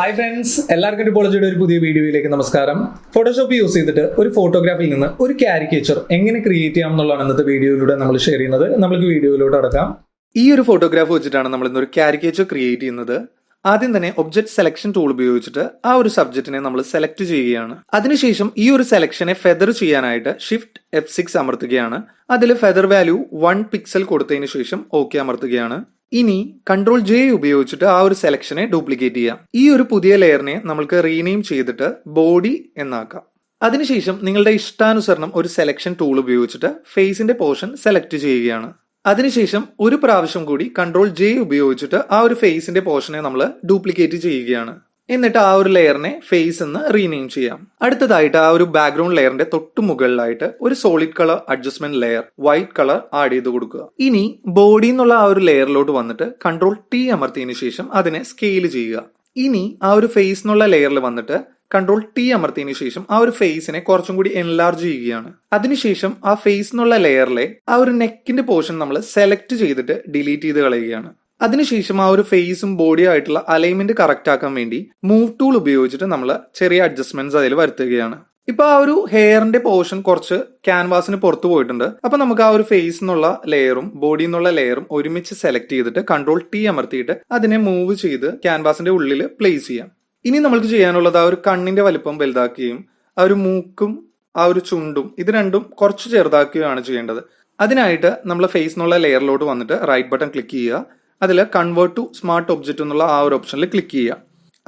Hi friends, എല്ലാവർക്കും ടിപ്പോളജിയുടെ ഒരു പുതിയ വീഡിയോയിലേക്ക് നമസ്കാരം. ഫോട്ടോഷോപ്പ് യൂസ് ചെയ്തിട്ട് ഒരു ഫോട്ടോഗ്രാഫിൽ നിന്ന് ഒരു കാരിക്കേച്ചർ എങ്ങനെ ക്രിയേറ്റ് ചെയ്യാം എന്നുള്ളതാണ് ഇന്നത്തെ വീഡിയോയിലൂടെ നമ്മൾ ഷെയർ ചെയ്യുന്നത്. നമുക്ക് വീഡിയോയിലൂടെ അടക്കാം. ഈ ഒരു ഫോട്ടോഗ്രാഫ് വെച്ചിട്ടാണ് നമ്മൾ ഇന്നൊരു കാരിക്കേച്ചർ ക്രിയേറ്റ് ചെയ്യുന്നത്. ആദ്യം തന്നെ ഒബ്ജക്ട് സെലക്ഷൻ ടൂൾ ഉപയോഗിച്ചിട്ട് ആ ഒരു സബ്ജക്റ്റിനെ നമ്മൾ സെലക്ട് ചെയ്യുകയാണ്. അതിനുശേഷം ഈ ഒരു സെലക്ഷനെ ഫെദർ ചെയ്യാനായിട്ട് ഷിഫ്റ്റ് F6 അമർത്തുകയാണ്. അതിൽ ഫെദർ വാല്യൂ 1 പിക്സൽ കൊടുത്തതിന് ശേഷം ഓക്കെ അമർത്തുകയാണ്. ഇനി Ctrl J ഉപയോഗിച്ചിട്ട് ആ ഒരു സെലക്ഷനെ ഡ്യൂപ്ലിക്കേറ്റ് ചെയ്യാം. ഈ ഒരു പുതിയ ലെയറിനെ നമുക്ക് റീനെയിം ചെയ്തിട്ട് ബോഡി എന്നാക്കാം. അതിനുശേഷം നിങ്ങളുടെ ഇഷ്ടാനുസരണം ഒരു സെലക്ഷൻ ടൂൾ ഉപയോഗിച്ചിട്ട് ഫേസിന്റെ പോർഷൻ സെലക്ട് ചെയ്യുകയാണ്. അതിനുശേഷം ഒരു പ്രാവശ്യം കൂടി Ctrl J ഉപയോഗിച്ചിട്ട് ആ ഒരു ഫേസിന്റെ പോർഷനെ നമ്മൾ ഡ്യൂപ്ലിക്കേറ്റ് ചെയ്യുകയാണ്. എന്നിട്ട് ആ ഒരു ലെയറിനെ ഫേസ് എന്ന് റീനെയിം ചെയ്യാം. അടുത്തതായിട്ട് ആ ഒരു ബാക്ക്ഗ്രൗണ്ട് ലെയറിന്റെ തൊട്ടു മുകളിലായിട്ട് ഒരു solid colour adjustment layer white colour add ചെയ്ത് കൊടുക്കുക. ഇനി ബോഡി എന്നുള്ള ആ ഒരു ലെയറിലോട്ട് വന്നിട്ട് Ctrl T അമർത്തിയതിനു ശേഷം അതിനെ സ്കെയിൽ ചെയ്യുക. ഇനി ആ ഒരു ഫേസ് എന്നുള്ള ലെയറിൽ വന്നിട്ട് Ctrl T അമർത്തിയതിനു ശേഷം ആ ഒരു ഫേസിനെ കുറച്ചും കൂടി എൻലാർജ് ചെയ്യുകയാണ്. അതിനുശേഷം ആ ഫേസ് എന്നുള്ള ലെയറിലെ ആ ഒരു നെക്കിന്റെ പോർഷൻ നമ്മൾ സെലക്ട് ചെയ്തിട്ട് ഡിലീറ്റ് ചെയ്ത് കളയുകയാണ്. അതിനുശേഷം ആ ഒരു ഫേസും ബോഡിയും ആയിട്ടുള്ള അലൈൻമെന്റ് കറക്റ്റ് ആക്കാൻ വേണ്ടി മൂവ് ടൂൾ ഉപയോഗിച്ചിട്ട് നമ്മൾ ചെറിയ അഡ്ജസ്റ്റ്മെന്റ്സ് അതിൽ വരുത്തുകയാണ്. ഇപ്പൊ ആ ഒരു ഹെയറിന്റെ പോർഷൻ കുറച്ച് ക്യാൻവാസിന് പുറത്തു പോയിട്ടുണ്ട്. അപ്പൊ നമുക്ക് ആ ഒരു ഫേസ് എന്നുള്ള ലെയറും ബോഡി എന്നുള്ള ലെയറും ഒരുമിച്ച് സെലക്ട് ചെയ്തിട്ട് Ctrl T അമർത്തിയിട്ട് അതിനെ മൂവ് ചെയ്ത് ക്യാൻവാസിന്റെ ഉള്ളിൽ പ്ലേസ് ചെയ്യാം. ഇനി നമ്മൾക്ക് ചെയ്യാനുള്ളത് ആ ഒരു കണ്ണിന്റെ വലിപ്പം വലുതാക്കുകയും ആ ഒരു മൂക്കും ആ ഒരു ചുണ്ടും ഇത് രണ്ടും കുറച്ച് ചെറുതാക്കുകയാണ് ചെയ്യേണ്ടത്. അതിനായിട്ട് നമ്മൾ ഫേസ് എന്നുള്ള ലെയറിലോട്ട് വന്നിട്ട് റൈറ്റ് ബട്ടൺ ക്ലിക്ക് ചെയ്യുക. അതിൽ കൺവേർട്ട് ടു സ്മാർട്ട് ഒബ്ജക്റ്റ് എന്നുള്ള ആ ഒരു ഓപ്ഷനിൽ ക്ലിക്ക് ചെയ്യുക.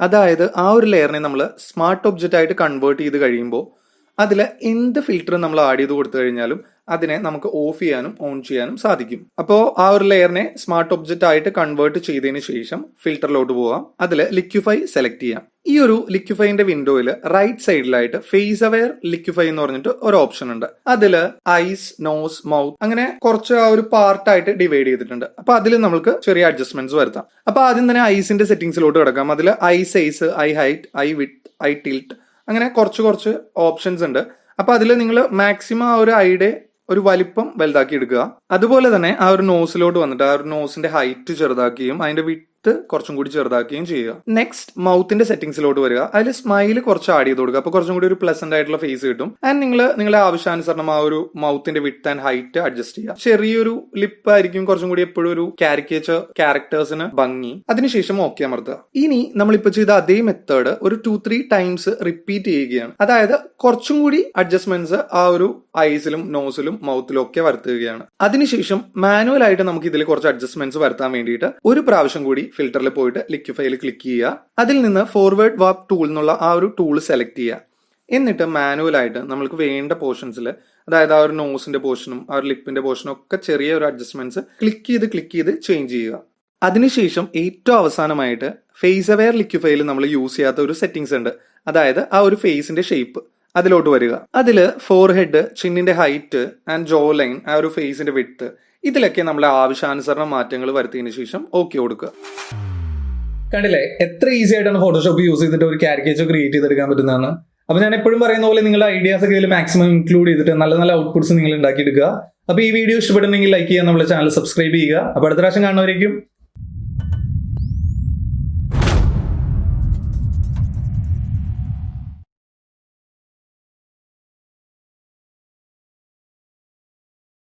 അതായത് ആ ഒരു ലെയറിനെ നമ്മൾ സ്മാർട്ട് ഒബ്ജക്റ്റ് ആയിട്ട് കൺവേർട്ട് ചെയ്ത് കഴിയുമ്പോൾ അതിൽ എന്ത് ഫിൽറ്റർ നമ്മൾ ആഡ് ചെയ്ത് കൊടുത്തു കഴിഞ്ഞാലും അതിനെ നമുക്ക് ഓഫ് ചെയ്യാനും ഓൺ ചെയ്യാനും സാധിക്കും. അപ്പോൾ ആ ഒരു ലെയറിനെ സ്മാർട്ട് ഒബ്ജക്റ്റ് ആയിട്ട് കൺവേർട്ട് ചെയ്തതിന് ശേഷം ഫിൽറ്ററിലോട്ട് പോവാം. അതിൽ ലിക്വിഫൈ സെലക്ട് ചെയ്യാം. ഈ ഒരു ലിക്വിഫൈന്റെ വിൻഡോയിൽ റൈറ്റ് സൈഡിലായിട്ട് ഫേസ് അവെയർ ലിക്വിഫൈ എന്ന് പറഞ്ഞിട്ട് ഒരു ഓപ്ഷൻ ഉണ്ട്. അതിൽ ഐസ്, നോസ്, മൗത്ത് അങ്ങനെ കുറച്ച് ആ ഒരു പാർട്ടായിട്ട് ഡിവൈഡ് ചെയ്തിട്ടുണ്ട്. അപ്പൊ അതിൽ നമുക്ക് ചെറിയ അഡ്ജസ്റ്റ്മെന്റ്സ് വരുത്താം. അപ്പൊ ആദ്യം തന്നെ ഐസിന്റെ സെറ്റിംഗ്സിലോട്ട് കിടക്കാം. അതിൽ I size, I height, I width, I tilt അങ്ങനെ കുറച്ച് ഓപ്ഷൻസ് ഉണ്ട്. അപ്പൊ അതിൽ നിങ്ങൾ മാക്സിമം ആ ഒരു ഐയുടെ ഒരു വലിപ്പം വലുതാക്കി എടുക്കുക. അതുപോലെ തന്നെ ആ ഒരു നോസിലോട്ട് വന്നിട്ട് ആ ഒരു നോസിന്റെ ഹൈറ്റ് ചെറുതാക്കുകയും അതിന്റെ വിഡ്ത്ത് കുറച്ചും കൂടി ചെറുതാക്കുകയും ചെയ്യുക. നെക്സ്റ്റ് മൗത്തിന്റെ സെറ്റിംഗ്സിലോട്ട് വരിക. അതിൽ സ്മൈല് കുറച്ച് ആഡ് ചെയ്ത് കൊടുക്കുക. അപ്പൊ കുറച്ചും കൂടി ഒരു പ്ലസന്റ് ആയിട്ടുള്ള ഫേസ് കിട്ടും. ആൻഡ് നിങ്ങൾ നിങ്ങളുടെ ആവശ്യാനുസരണം ആ ഒരു മൗത്തിന്റെ വിഡ്ത്ത് ആൻഡ് ഹൈറ്റ് അഡ്ജസ്റ്റ് ചെയ്യുക. ചെറിയൊരു ലിപ്പ് ആയിരിക്കും കുറച്ചും കൂടി എപ്പോഴും ഒരു കാരിക്കേച്ചർ ക്യാരക്ടേഴ്സിന് ഭംഗി. അതിനുശേഷം ഓക്കെ അമർത്തുക. ഇനി നമ്മളിപ്പോ ചെയ്ത അതേ മെത്തേഡ് ഒരു 2-3 ടൈംസ് റിപ്പീറ്റ് ചെയ്യുകയാണ്. അതായത് കുറച്ചും കൂടി അഡ്ജസ്റ്റ്മെന്റ്സ് ആ ഒരു ഐസിലും നോസിലും മൗത്തിലും ഒക്കെ വരുത്തുകയാണ്. അതിനുശേഷം മാനുവൽ ആയിട്ട് നമുക്ക് ഇതിൽ കുറച്ച് അഡ്ജസ്റ്റ്മെന്റ്സ് വരുത്താൻ വേണ്ടിയിട്ട് ഒരു പ്രാവശ്യം കൂടി ഫിൽറ്ററിൽ പോയിട്ട് ലിക്വിഫൈയിൽ ക്ലിക്ക് ചെയ്യുക. അതിൽ നിന്ന് ഫോർവേഡ് വാപ്പ് ടൂൾ എന്നുള്ള ആ ഒരു ടൂൾ സെലക്ട് ചെയ്യുക. എന്നിട്ട് മാനുവൽ ആയിട്ട് നമുക്ക് വേണ്ട പോർഷൻസിൽ അതായത് ആ ഒരു നോസിന്റെ പോർഷനും ആ ഒരു ലിപ്പിന്റെ പോർഷനും ഒക്കെ ചെറിയ ഒരു അഡ്ജസ്റ്റ്മെന്റ്സ് ക്ലിക്ക് ചെയ്ത് ചേഞ്ച് ചെയ്യുക. അതിനുശേഷം ഏറ്റവും അവസാനമായിട്ട് ഫേസ് അവെയർ ലിക്വിഫൈയിൽ നമ്മൾ യൂസ് ചെയ്യാത്ത ഒരു സെറ്റിംഗ്സ് ഉണ്ട്. അതായത് ആ ഒരു ഫേസിന്റെ ഷേപ്പ് അതിലോട്ട് വരിക. അതില് ഫോർഹെഡ്, ചിന്നിന്റെ ഹൈറ്റ് ആൻഡ് ജോ ലൈൻ, ആ ഒരു ഫേസിന്റെ വിഡ്ത്ത് ഇതിലൊക്കെ നമ്മളെ ആവശ്യാനുസരണം മാറ്റങ്ങൾ വരുത്തിയതിനു ശേഷം ഓക്കെ കൊടുക്കുക. കണ്ടില്ലേ എത്ര ഈസി ആയിട്ടാണ് ഫോട്ടോഷോപ്പ് യൂസ് ചെയ്തിട്ട് ഒരു കാരിക്കേച്ചർ ക്രിയേറ്റ് ചെയ്തെടുക്കാൻ പറ്റുന്നതാണ്. അപ്പൊ ഞാൻ എപ്പോഴും പറയുന്ന പോലെ നിങ്ങളുടെ ഐഡിയാസ് ഒക്കെ ഇതിൽ മാക്സിമം ഇൻക്ലൂഡ് ചെയ്തിട്ട് നല്ല ഔട്ട്പുട്ട്സ് നിങ്ങൾ ഉണ്ടാക്കിയെടുക്കുക. അപ്പൊ ഈ വീഡിയോ ഇഷ്ടപ്പെടുന്നെങ്കിൽ ലൈക്ക് ചെയ്യുക, നമ്മുടെ ചാനൽ സബ്സ്ക്രൈബ് ചെയ്യുക. അപ്പൊ അടുത്ത പ്രാവശ്യം കാണുന്നവരേക്കും